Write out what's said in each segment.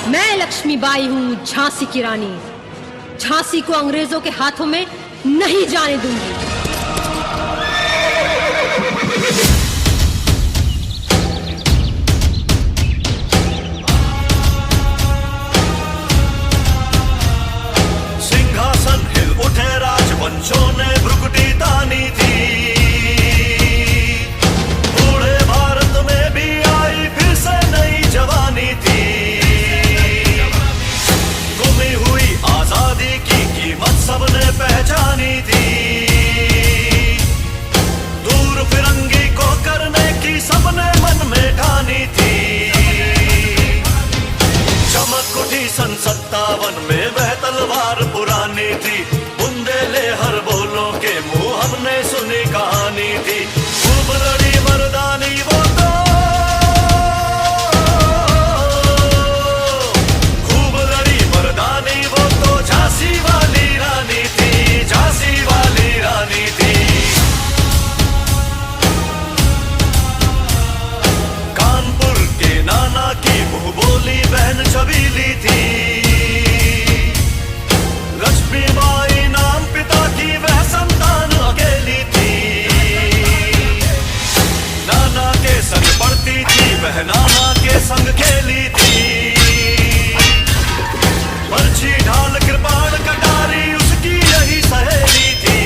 मैं लक्ष्मीबाई हूँ, झांसी की रानी। झांसी को अंग्रेजों के हाथों में नहीं जाने दूंगी। सिंहासन हिल उठे, राजवंशों ने भ्रुकुटी तानी थी। बूढ़े भारत में भी आई फिर से नई जवानी थी। गुमी हुई आजादी की कीमत सबने पहचानी थी। दूर फिरंगी को करने की सबने मन में ठानी थी। चमक उठी सन 57 में वह तलवार पुरानी थी। बुंदेले हर बोलों के मुंह हमने सुनी कहानी थी। खूब लड़ी मर्दानी वो तो, खूब लड़ी मर्दानी वो तो झांसी वाली रानी थी, झांसी वाली रानी थी। कानपुर के नाना की मुंह बोली बहन छबीली थी। लक्ष्मीबाई नाम पिता की वह संतान अकेली थी। नाना के संग पढ़ती थी वह, नाना के संग खेली थी। बरछी ढाल कृपाण कटारी उसकी यही सहेली थी।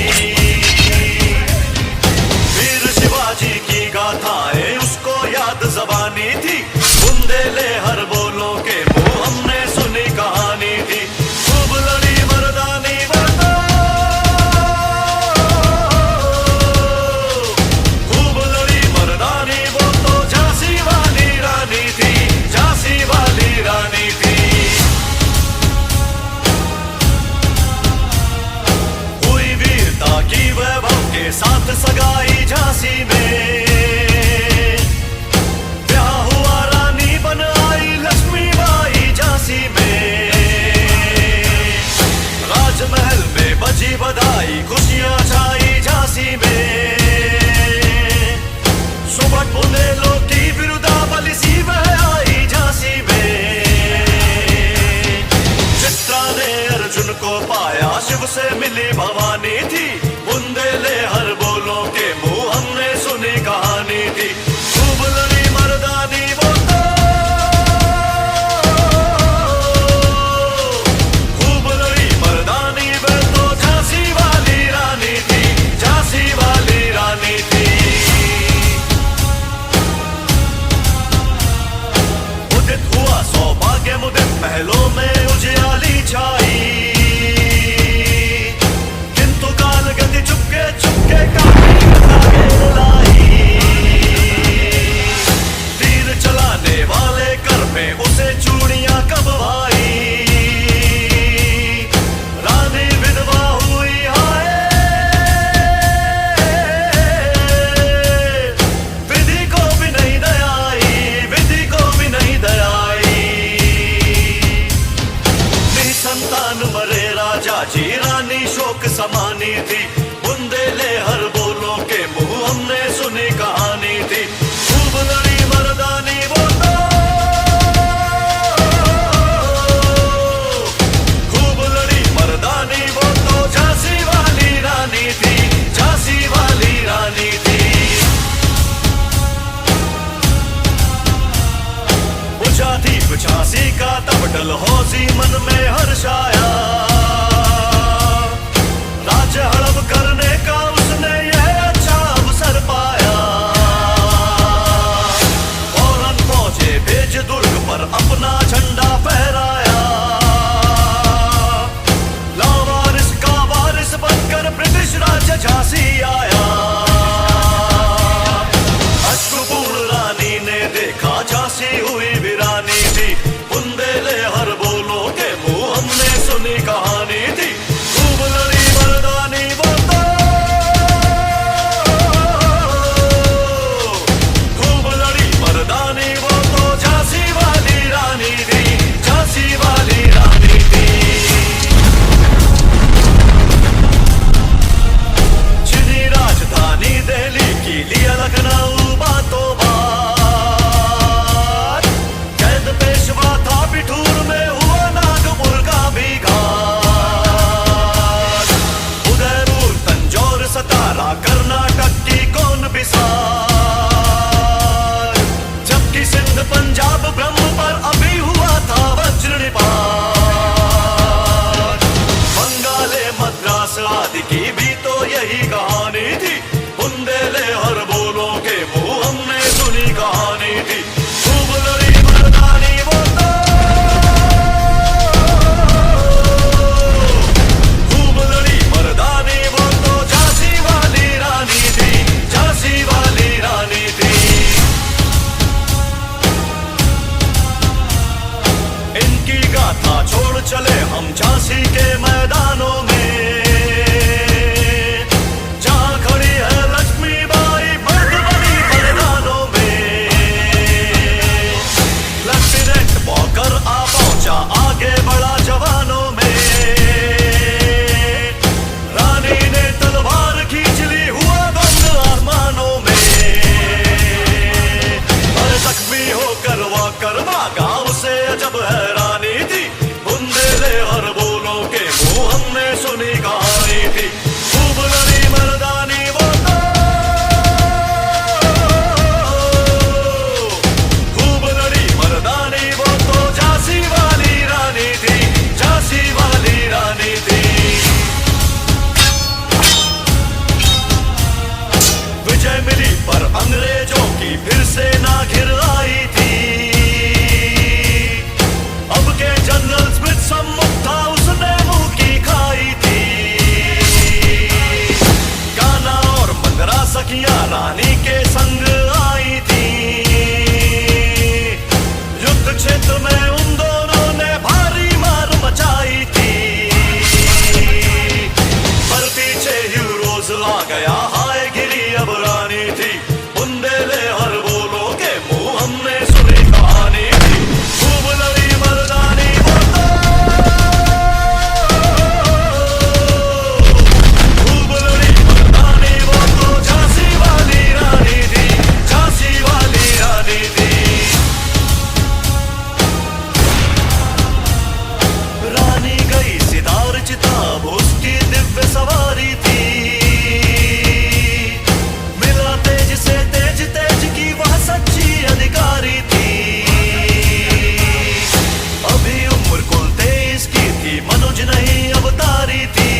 वीर शिवाजी की गाथाएं उसको याद ज़बानी थी। बुंदेले हर बोलों के मुंह हमने सुनी कहानी थी। खूब लड़ी मर्दानी वो तो, खूब लड़ी मर्दानी वो तो झांसी वाली रानी थी, झांसी वाली रानी थी। हुई वीरता की वैभव के साथ सगाई झांसी में। ब्याह हुआ, रानी बन आई लक्ष्मीबाई झांसी में। राजमहल में बजी बधाई, खुशियां छाई झांसी में। सुबह बुंदेलों की बिरुदावली सी वह आई झांसी में। चित्रा ने अर्जुन को पाया, शिव से मिली भवानी थी। बुंदेले हर बोलों के मुंह हमने सुनी कहानी थी। खूब लड़ी मर्दानी वो तो, खूब लड़ी मर्दानी वो तो झांसी वाली रानी थी, झांसी वाली रानी थी। उदित हुआ सौभाग्य मुदित महलों में उजियाली छाई। किंतु काल गति चुपके चुपके काफी आगे लाई। तीर चलाने वाले कर में उसे चूड़ियां कब भाई। रानी विधवा हुई हाय, विधि को भी नहीं दयाई, विधि को भी नहीं दयाई। निसंतान मरे राजा जी, रानी शोक समानी थी। बुंदेले हर बोलों के मुंह हमने सुनी कहानी थी। खूब लड़ी मर्दानी वो तो, खूब लड़ी मर्दानी वो तो झांसी वाली रानी थी, झांसी वाली रानी थी। बुझा दीप झांसी का तब डलहौसी मन में हर्षाया। राज्य हड़प करने का उसने यह अच्छा अवसर पाया। फौरन फौजे भेज दुर्ग पर अपना झंडा फहराया। लावारिस का वारिस बनकर ब्रिटिश राज्य झांसी आया। अश्रुपूर्ण रानी ने देखा झांसी हुई वीरानी थी। बुंदेले हर बोलों के मुंह हमने सुनी कहानी थी। खूब लड़ी मर्दानी वो तो, खूब लड़ी मर्दानी वो तो झांसी वाली रानी थी, झांसी वाली रानी थी। छिनी राज छोड़ चले हम झांसी के मैदानों में, जहां खड़ी है लक्ष्मीबाई मर्द बनी बलिदानों में। लेफ्टिनेंट बॉकर आ पहुंचा, आगे बढ़ा जवानों में, रानी ने तलवार खींच ली, हुआ बंद आसमानों में। हर जख्मी होकर वाकर भागा, उसे अजब हैरानी थी, बुंदेले हर बोलों के मुंह हमने सुनी कहानी थी। खूब लड़ी मर्दानी वो तो, खूब लड़ी मर्दानी वो तो, झांसी वाली रानी थी, झांसी वाली रानी थी। विजय मिली पर अंग्रेजों की फिर से ना घिर आई थी। अब के जनरल स्मिथ सम्मुख था, उसने मुंह की खाई थी। कान्हा और मंगरा सखियां रानी के संग आई थी। युद्ध क्षेत्र में उन दोनों ने भारी मार मचाई थी, पर पीछे हीरोज ला गया, हाय गिरी अब रानी थी। बुंदेले हर बोलों के मुंह हमने सुनी कहानी थी। खूब लड़ी मर्दानी वो तो, खूब लड़ी मर्दानी वो तो, झांसी वाली रानी थी, झांसी वाली रानी थी। रानी गई सितार चिताब, उसकी दिव्य सवारी थी। मिला तेज से तेज, तेज की वह सच्ची अधिकारी थी। अभी उम्र कुल 23 की थी, मनुज नहीं अवतारी थी।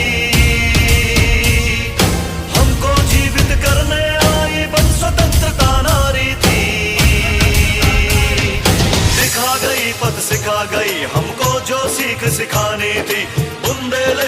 हमको जीवित करने आई बन स्वतंत्रता नारी थी। दिखा गई पथ सिखा गई हमको जो सीख सिखानी थी। बुंदेले